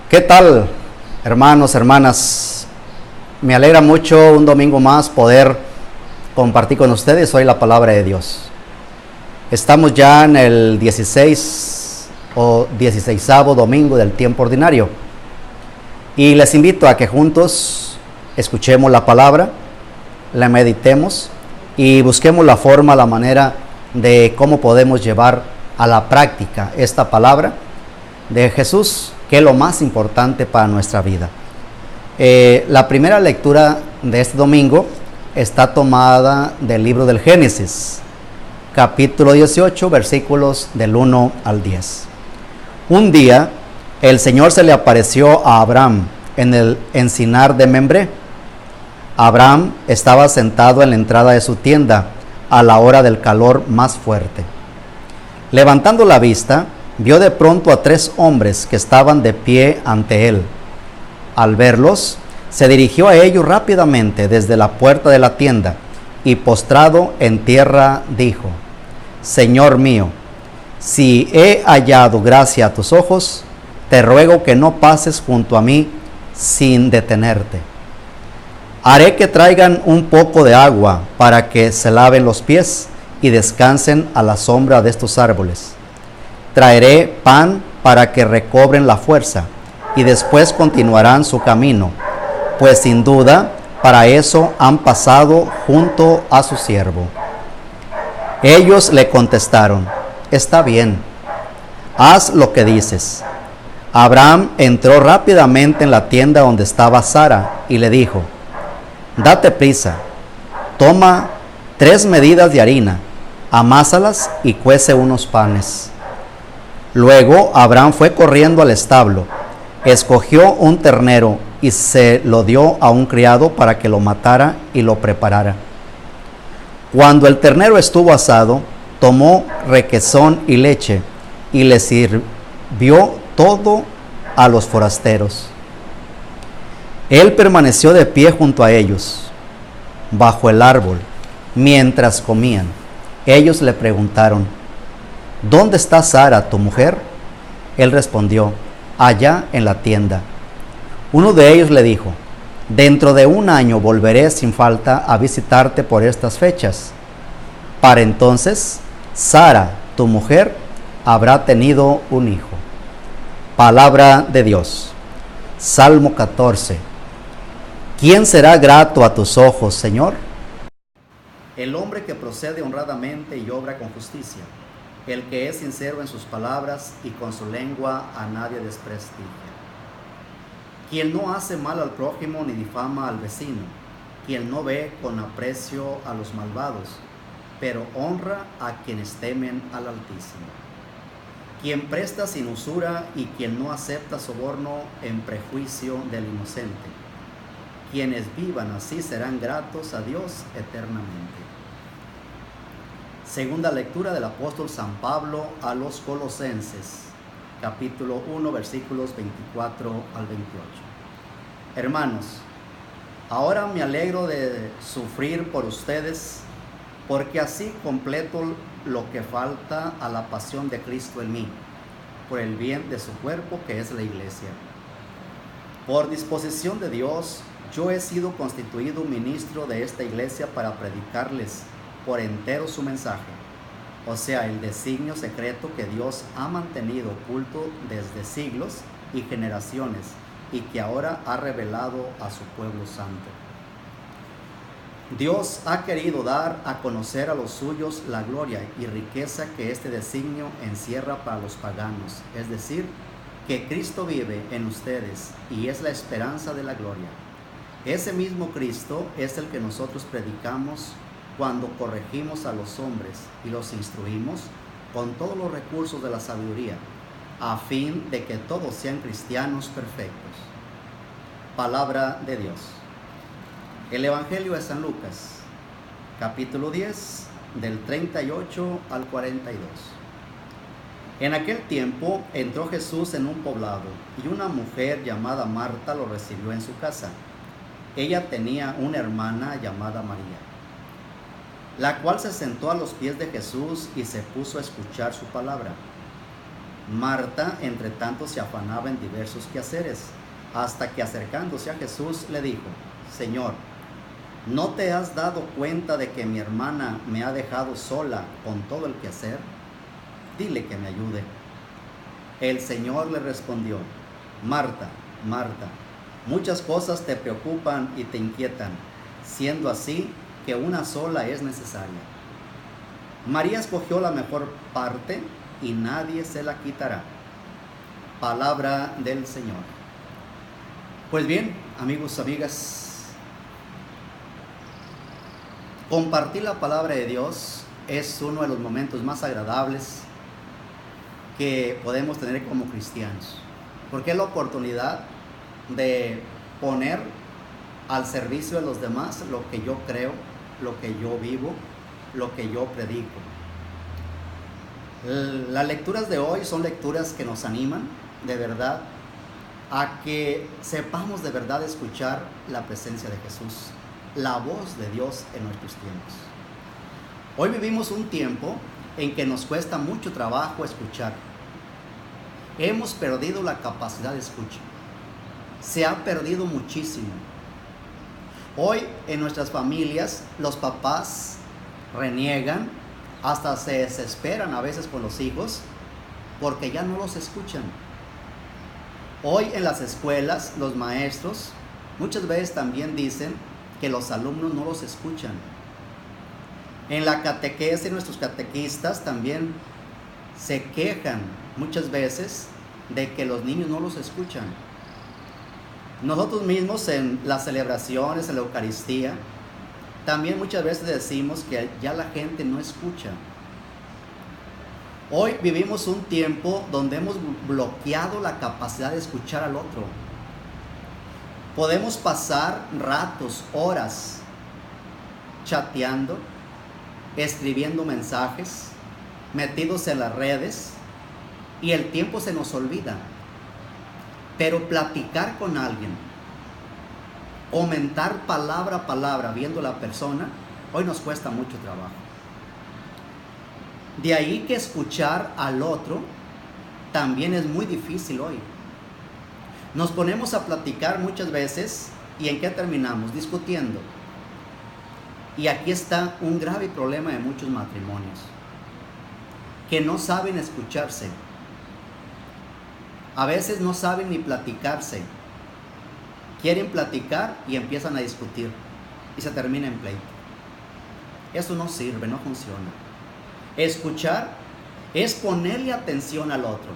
¿Qué tal, hermanos, hermanas? Me alegra mucho un domingo más poder compartir con ustedes hoy la palabra de Dios. Estamos ya en el 16 o 16º domingo del tiempo ordinario y les invito a que juntos escuchemos la palabra, la meditemos y busquemos la forma, la manera de cómo podemos llevar a la práctica esta palabra de Jesús, que es lo más importante para nuestra vida. La primera lectura de este domingo está tomada del libro del Génesis, capítulo 18, versículos del 1 al 10. Un día, el Señor se le apareció a Abraham en el encinar de Membré. Abraham estaba sentado en la entrada de su tienda a la hora del calor más fuerte. Levantando la vista, vio de pronto a 3 hombres que estaban de pie ante él. Al verlos, se dirigió a ellos rápidamente desde la puerta de la tienda y postrado en tierra dijo: Señor mío, si he hallado gracia a tus ojos, te ruego que no pases junto a mí sin detenerte. Haré que traigan un poco de agua para que se laven los pies y descansen a la sombra de estos árboles. Traeré pan para que recobren la fuerza y después continuarán su camino, pues sin duda para eso han pasado junto a su siervo. Ellos le contestaron: Está bien, haz lo que dices. Abraham entró rápidamente en la tienda donde estaba Sara y le dijo: Date prisa, toma 3 medidas de harina, amásalas y cuece unos panes. Luego Abraham fue corriendo al establo, escogió un ternero y se lo dio a un criado para que lo matara y lo preparara. Cuando el ternero estuvo asado, tomó requesón y leche y le sirvió todo a los forasteros. Él permaneció de pie junto a ellos, bajo el árbol, mientras comían. Ellos le preguntaron: ¿Dónde está Sara, tu mujer? Él respondió: allá en la tienda. Uno de ellos le dijo: dentro de 1 año volveré sin falta a visitarte por estas fechas. Para entonces, Sara, tu mujer, habrá tenido un hijo. Palabra de Dios. Salmo 14. ¿Quién será grato a tus ojos, Señor? El hombre que procede honradamente y obra con justicia, el que es sincero en sus palabras y con su lengua a nadie desprestigia. Quien no hace mal al prójimo ni difama al vecino, quien no ve con aprecio a los malvados, pero honra a quienes temen al Altísimo. Quien presta sin usura y quien no acepta soborno en prejuicio del inocente. Quienes vivan así serán gratos a Dios eternamente. Segunda lectura del apóstol San Pablo a los Colosenses, capítulo 1, versículos 24 al 28. Hermanos, ahora me alegro de sufrir por ustedes, porque así completo lo que falta a la pasión de Cristo en mí, por el bien de su cuerpo que es la iglesia. Por disposición de Dios, yo he sido constituido ministro de esta iglesia para predicarles por entero su mensaje, o sea, el designio secreto que Dios ha mantenido oculto desde siglos y generaciones y que ahora ha revelado a su pueblo santo. Dios ha querido dar a conocer a los suyos la gloria y riqueza que este designio encierra para los paganos, es decir, que Cristo vive en ustedes y es la esperanza de la gloria. Ese mismo Cristo es el que nosotros predicamos cuando corregimos a los hombres y los instruimos con todos los recursos de la sabiduría, a fin de que todos sean cristianos perfectos. Palabra de Dios. El Evangelio de San Lucas, capítulo 10, del 38 al 42. En aquel tiempo entró Jesús en un poblado y una mujer llamada Marta lo recibió en su casa. Ella tenía una hermana llamada María, la cual se sentó a los pies de Jesús y se puso a escuchar su palabra. Marta, entre tanto, se afanaba en diversos quehaceres, hasta que acercándose a Jesús le dijo: Señor, ¿no te has dado cuenta de que mi hermana me ha dejado sola con todo el quehacer? Dile que me ayude. El Señor le respondió: Marta, Marta, muchas cosas te preocupan y te inquietan, siendo así que una sola es necesaria. María escogió la mejor parte y nadie se la quitará. Palabra del Señor. Pues bien, amigos, amigas, compartir la palabra de Dios es uno de los momentos más agradables que podemos tener como cristianos, porque es la oportunidad de poner al servicio de los demás lo que yo creo, lo que yo vivo, lo que yo predico. Las lecturas de hoy son lecturas que nos animan de verdad a que sepamos de verdad escuchar la presencia de Jesús, la voz de Dios en nuestros tiempos. Hoy vivimos un tiempo en que nos cuesta mucho trabajo escuchar. Hemos perdido la capacidad de escucha. Se ha perdido muchísimo. Hoy en nuestras familias los papás reniegan, hasta se desesperan a veces con los hijos porque ya no los escuchan. Hoy en las escuelas los maestros muchas veces también dicen que los alumnos no los escuchan. En la catequesis nuestros catequistas también se quejan muchas veces de que los niños no los escuchan. Nosotros mismos en las celebraciones, en la Eucaristía, también muchas veces decimos que ya la gente no escucha. Hoy vivimos un tiempo donde hemos bloqueado la capacidad de escuchar al otro. Podemos pasar ratos, horas, chateando, escribiendo mensajes, metidos en las redes, y el tiempo se nos olvida. Pero platicar con alguien, comentar palabra a palabra viendo a la persona, hoy nos cuesta mucho trabajo. De ahí que escuchar al otro también es muy difícil hoy. Nos ponemos a platicar muchas veces y ¿en qué terminamos? Discutiendo. Y aquí está un grave problema de muchos matrimonios, que no saben escucharse. A veces no saben ni platicarse. Quieren platicar y empiezan a discutir y se termina en pleito. Eso no sirve, no funciona. Escuchar es ponerle atención al otro,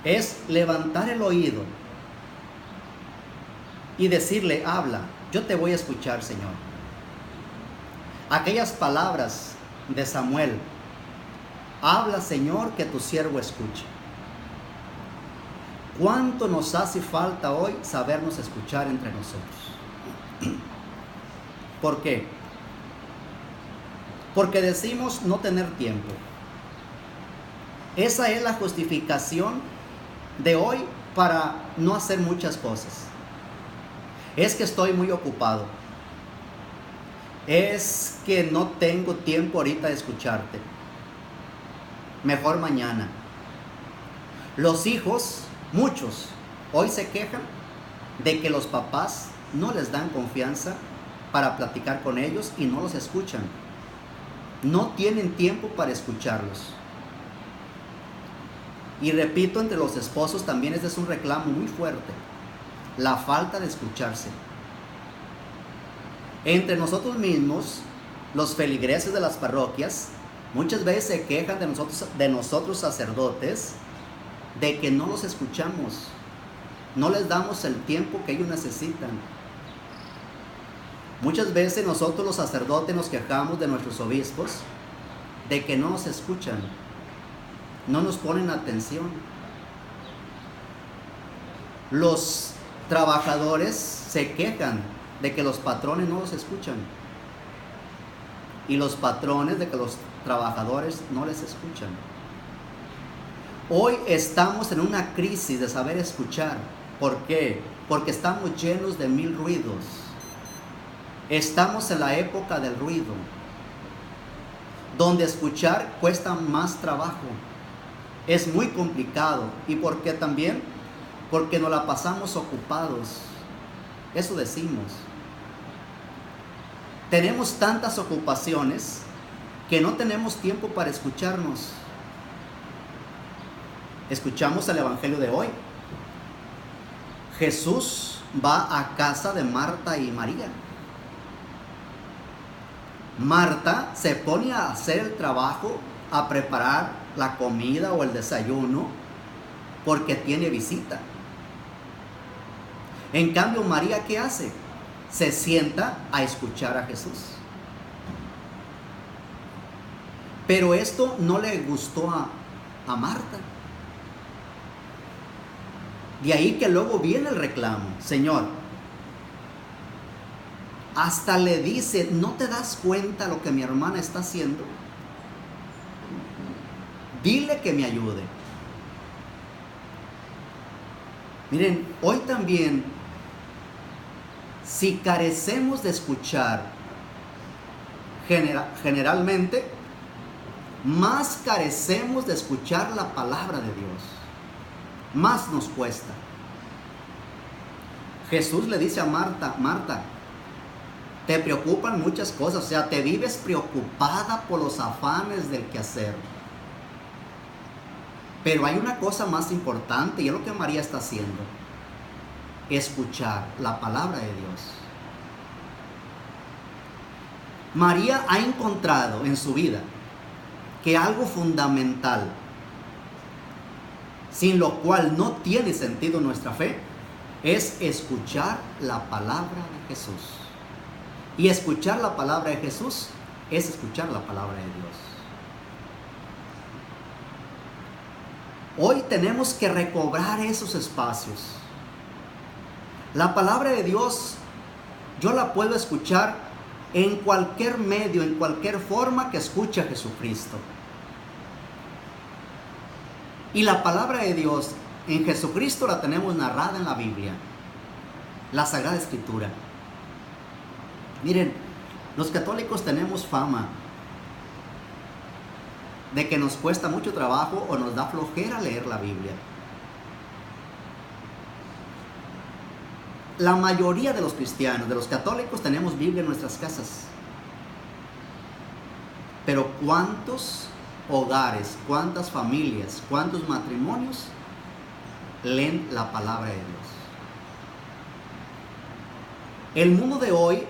es levantar el oído y decirle: habla, yo te voy a escuchar, Señor. Aquellas palabras de Samuel: habla, Señor, que tu siervo escuche. ¿Cuánto nos hace falta hoy sabernos escuchar entre nosotros? ¿Por qué? Porque decimos no tener tiempo. Esa es la justificación de hoy para no hacer muchas cosas. Es que estoy muy ocupado. Es que no tengo tiempo ahorita de escucharte. Mejor mañana. Los hijos, muchos, hoy se quejan de que los papás no les dan confianza para platicar con ellos y no los escuchan. No tienen tiempo para escucharlos. Y repito, entre los esposos también ese es un reclamo muy fuerte: la falta de escucharse. Entre nosotros mismos, los feligreses de las parroquias, muchas veces se quejan de nosotros sacerdotes, de que no los escuchamos, no les damos el tiempo que ellos necesitan. Muchas veces nosotros los sacerdotes nos quejamos de nuestros obispos, de que no nos escuchan, no nos ponen atención. Los trabajadores se quejan de que los patrones no los escuchan, y los patrones de que los trabajadores no les escuchan. Hoy estamos en una crisis de saber escuchar. ¿Por qué? Porque estamos llenos de mil ruidos. Estamos en la época del ruido, donde escuchar cuesta más trabajo. Es muy complicado. ¿Y por qué también? Porque nos la pasamos ocupados. Eso decimos. Tenemos tantas ocupaciones que no tenemos tiempo para escucharnos. Escuchamos el Evangelio de hoy. Jesús va a casa de Marta y María. Marta se pone a hacer el trabajo, a preparar la comida o el desayuno, porque tiene visita. En cambio, María, ¿qué hace? Se sienta a escuchar a Jesús. Pero esto no le gustó a Marta. De ahí que luego viene el reclamo. Señor, hasta le dice, ¿no te das cuenta lo que mi hermana está haciendo? Dile que me ayude. Miren, hoy también, si carecemos de escuchar, generalmente, más carecemos de escuchar la palabra de Dios. Más nos cuesta. Jesús le dice a Marta, Marta, te preocupan muchas cosas, o sea, te vives preocupada por los afanes del quehacer. Pero hay una cosa más importante y es lo que María está haciendo. Escuchar la palabra de Dios. María ha encontrado en su vida que algo fundamental, sin lo cual no tiene sentido nuestra fe, es escuchar la palabra de Jesús. Y escuchar la palabra de Jesús es escuchar la palabra de Dios. Hoy tenemos que recobrar esos espacios. La palabra de Dios, yo la puedo escuchar en cualquier medio, en cualquier forma que escuche a Jesucristo. Y la palabra de Dios en Jesucristo la tenemos narrada en la Biblia, la Sagrada Escritura. Miren, los católicos tenemos fama de que nos cuesta mucho trabajo o nos da flojera leer la Biblia. La mayoría de los cristianos, de los católicos, tenemos Biblia en nuestras casas. Pero ¿cuántos hogares, cuántas familias, cuántos matrimonios leen la palabra de Dios? El mundo de hoy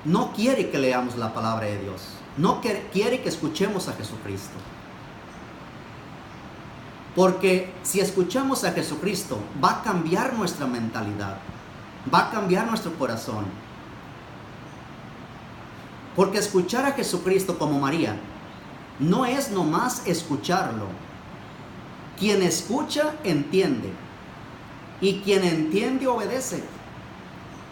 no quiere que leamos la palabra de Dios. No quiere que escuchemos a Jesucristo. Porque si escuchamos a Jesucristo, va a cambiar nuestra mentalidad. Va a cambiar nuestro corazón. Porque escuchar a Jesucristo como María no es nomás escucharlo. Quien escucha, entiende. Y quien entiende, obedece.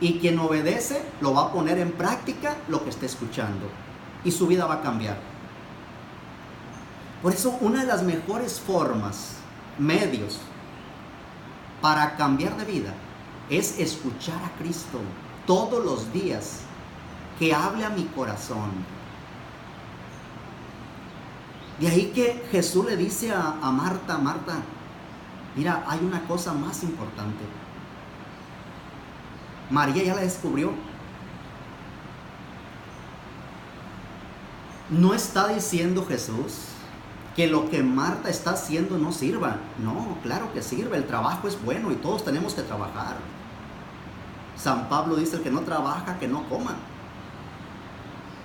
Y quien obedece, lo va a poner en práctica lo que esté escuchando. Y su vida va a cambiar. Por eso, una de las mejores formas, medios, para cambiar de vida, es escuchar a Cristo todos los días, que hable a mi corazón. De ahí que Jesús le dice a Marta, Marta, mira, hay una cosa más importante. María ya la descubrió. No está diciendo Jesús que lo que Marta está haciendo no sirva. No, claro que sirve. El trabajo es bueno y todos tenemos que trabajar. San Pablo dice, el que no trabaja, que no coma.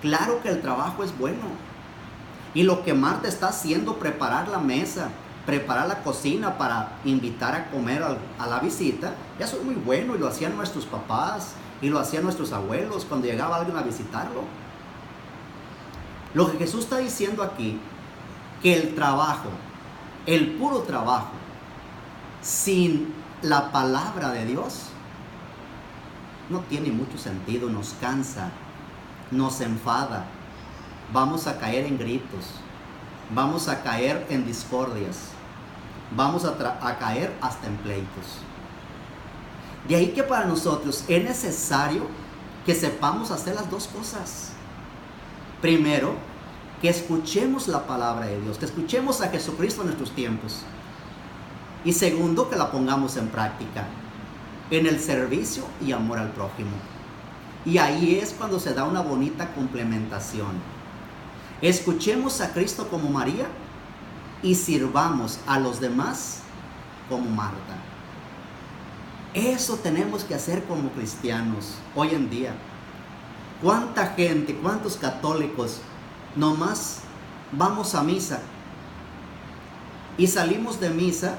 Claro que el trabajo es bueno. Y lo que Marta está haciendo, preparar la mesa, preparar la cocina para invitar a comer a la visita, eso es muy bueno y lo hacían nuestros papás y lo hacían nuestros abuelos cuando llegaba alguien a visitarlo. Lo que Jesús está diciendo aquí, que el trabajo, el puro trabajo, sin la palabra de Dios, no tiene mucho sentido, nos cansa, nos enfada, vamos a caer en gritos, vamos a caer en discordias, vamos a caer hasta en pleitos. De ahí que para nosotros es necesario que sepamos hacer las dos cosas. Primero, que escuchemos la palabra de Dios, que escuchemos a Jesucristo en nuestros tiempos. Y segundo, que la pongamos en práctica, en el servicio y amor al prójimo. Y ahí es cuando se da una bonita complementación. Escuchemos a Cristo como María y sirvamos a los demás como Marta. Eso tenemos que hacer como cristianos hoy en día. ¿Cuánta gente, cuántos católicos nomás vamos a misa y salimos de misa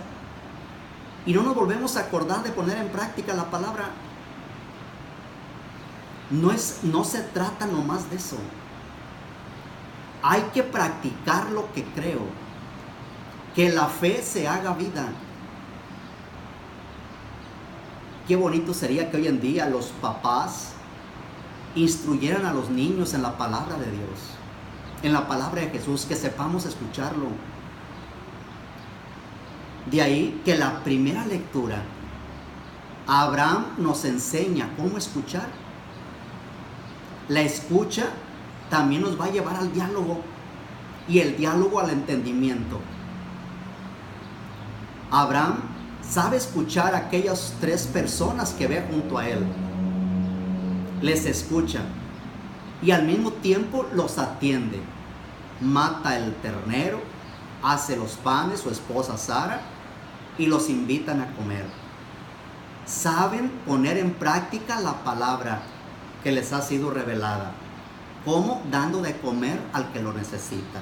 y no nos volvemos a acordar de poner en práctica la palabra? No se trata nomás de eso. Hay que practicar lo que creo. Que la fe se haga vida. Qué bonito sería que hoy en día los papás instruyeran a los niños en la palabra de Dios, en la palabra de Jesús, que sepamos escucharlo. De ahí que la primera lectura, Abraham nos enseña cómo escuchar. La escucha también nos va a llevar al diálogo, y el diálogo al entendimiento. Abraham sabe escuchar a aquellas 3 personas que ve junto a él. Les escucha y al mismo tiempo los atiende. Mata el ternero, hace los panes, su esposa Sara, y los invitan a comer. Saben poner en práctica la palabra que les ha sido revelada. ¿Cómo? Dando de comer al que lo necesita,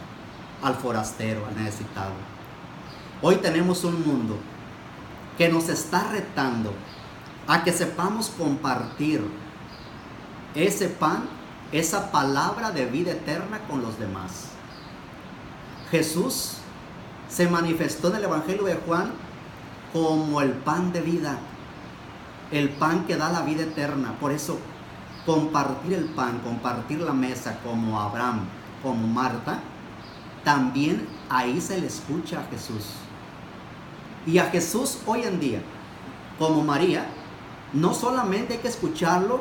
al forastero, al necesitado. Hoy tenemos un mundo que nos está retando a que sepamos compartir ese pan, esa palabra de vida eterna con los demás. Jesús se manifestó en el Evangelio de Juan como el pan de vida, el pan que da la vida eterna. Por eso, compartir el pan, compartir la mesa como Abraham, como Marta, también ahí se le escucha a Jesús. Y a Jesús hoy en día, como María, no solamente hay que escucharlo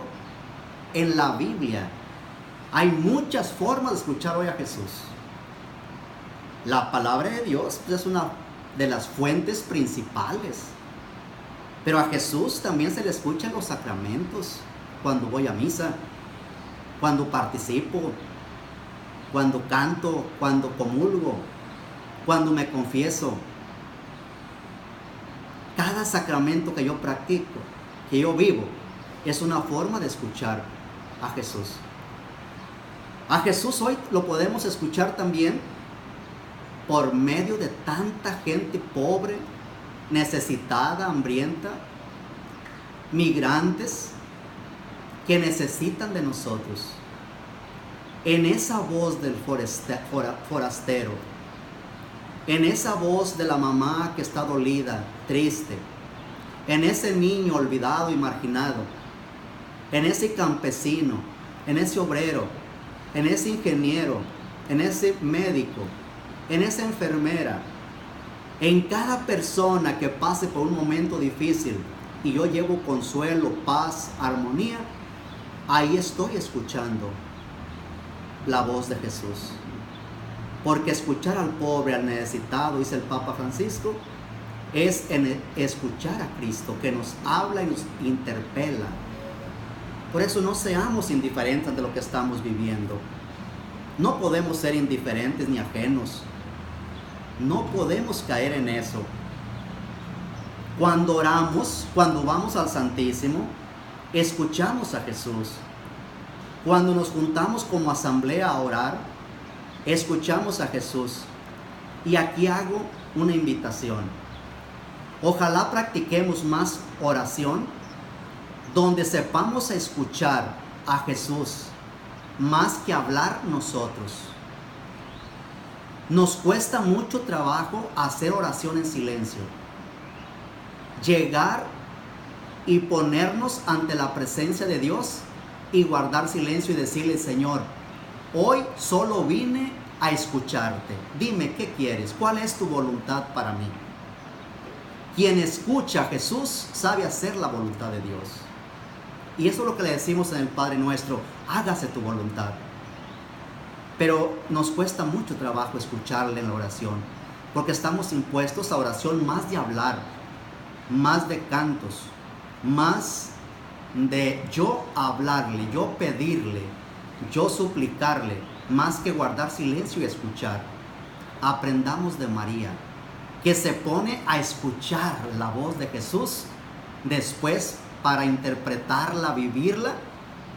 en la Biblia. Hay muchas formas de escuchar hoy a Jesús. La palabra de Dios es una de las fuentes principales. Pero a Jesús también se le escucha en los sacramentos. Cuando voy a misa, cuando participo, cuando canto, cuando comulgo, cuando me confieso. Cada sacramento que yo practico, que yo vivo, es una forma de escuchar a Jesús. A Jesús hoy lo podemos escuchar también por medio de tanta gente pobre, necesitada, hambrienta, migrantes que necesitan de nosotros. En esa voz del forastero, en esa voz de la mamá que está dolida, triste, en ese niño olvidado y marginado, en ese campesino, en ese obrero, en ese ingeniero, en ese médico, en esa enfermera, en cada persona que pase por un momento difícil y yo llevo consuelo, paz, armonía, ahí estoy escuchando la voz de Jesús. Porque escuchar al pobre, al necesitado, dice el Papa Francisco, es escuchar a Cristo, que nos habla y nos interpela. Por eso no seamos indiferentes ante lo que estamos viviendo. No podemos ser indiferentes ni ajenos. No podemos caer en eso. Cuando oramos, cuando vamos al Santísimo, escuchamos a Jesús. Cuando nos juntamos como asamblea a orar, escuchamos a Jesús. Y aquí hago una invitación. Ojalá practiquemos más oración, donde sepamos escuchar a Jesús más que hablar nosotros. Nos cuesta mucho trabajo hacer oración en silencio. Llegar y ponernos ante la presencia de Dios y guardar silencio y decirle: Señor, hoy solo vine a escucharte. Dime qué quieres, cuál es tu voluntad para mí. Quien escucha a Jesús sabe hacer la voluntad de Dios. Y eso es lo que le decimos en el Padre Nuestro: hágase tu voluntad. Pero nos cuesta mucho trabajo escucharle en la oración, porque estamos impuestos a oración más de hablar, más de cantos, más de yo hablarle, yo pedirle, yo suplicarle, más que guardar silencio y escuchar. Aprendamos de María, que se pone a escuchar la voz de Jesús después para interpretarla, vivirla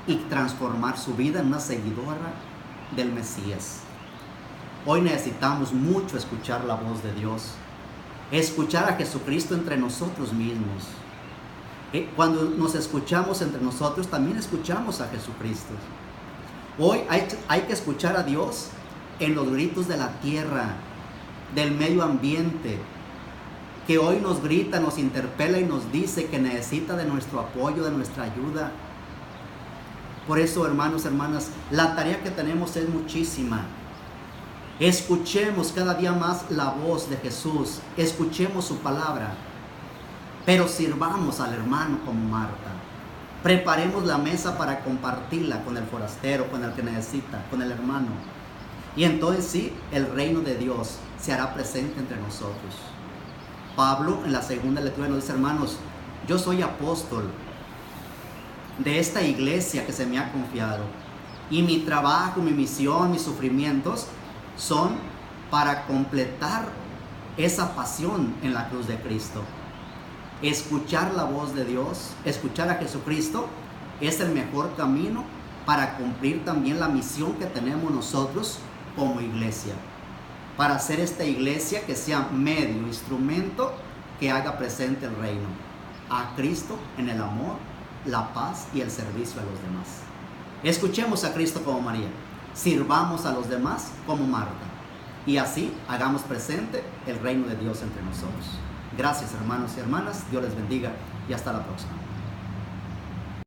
y transformar su vida en una seguidora del Mesías. Hoy necesitamos mucho escuchar la voz de Dios, escuchar a Jesucristo entre nosotros mismos. Cuando nos escuchamos entre nosotros, también escuchamos a Jesucristo. Hoy hay que escuchar a Dios en los gritos de la tierra, del medio ambiente, que hoy nos grita, nos interpela y nos dice que necesita de nuestro apoyo, de nuestra ayuda. Por eso, hermanos, hermanas, la tarea que tenemos es muchísima. Escuchemos cada día más la voz de Jesús, escuchemos su palabra, pero sirvamos al hermano como Marta. Preparemos la mesa para compartirla con el forastero, con el que necesita, con el hermano. Y entonces sí, el reino de Dios se hará presente entre nosotros. Pablo en la segunda lectura nos dice, hermanos, yo soy apóstol de esta iglesia que se me ha confiado. Y mi trabajo, mi misión, mis sufrimientos son para completar esa pasión en la cruz de Cristo. Escuchar la voz de Dios, escuchar a Jesucristo, es el mejor camino para cumplir también la misión que tenemos nosotros como iglesia. Para hacer esta iglesia que sea medio, instrumento que haga presente el reino. A Cristo en el amor, la paz y el servicio a los demás. Escuchemos a Cristo como María. Sirvamos a los demás como Marta. Y así hagamos presente el reino de Dios entre nosotros. Gracias, hermanos y hermanas. Dios les bendiga y hasta la próxima.